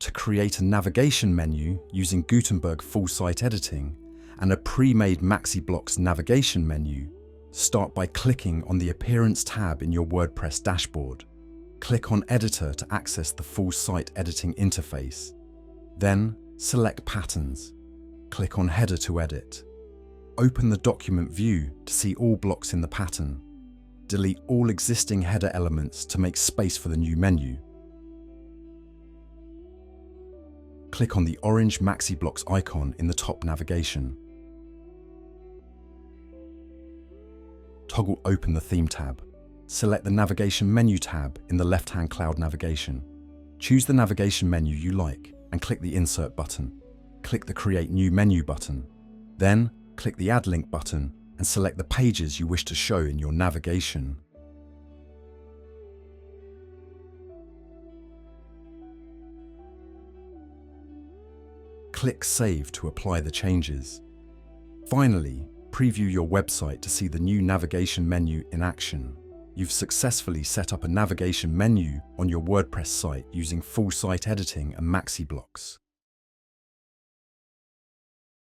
To create a navigation menu using Gutenberg full site editing and a pre-made Maxi Blocks navigation menu, start by clicking on the Appearance tab in your WordPress dashboard. Click on Editor to access the full site editing interface. Then select Patterns. Click on Header to edit. Open the document view to see all blocks in the pattern. Delete all existing header elements to make space for the new menu. Click on the orange Maxi Blocks icon in the top navigation. Toggle Open the Theme tab. Select the Navigation Menu tab in the left-hand cloud navigation. Choose the navigation menu you like and click the Insert button. Click the Create New Menu button. Then, click the Add Link button and select the pages you wish to show in your navigation. Click Save to apply the changes. Finally, preview your website to see the new navigation menu in action. You've successfully set up a navigation menu on your WordPress site using full site editing and Maxi Blocks.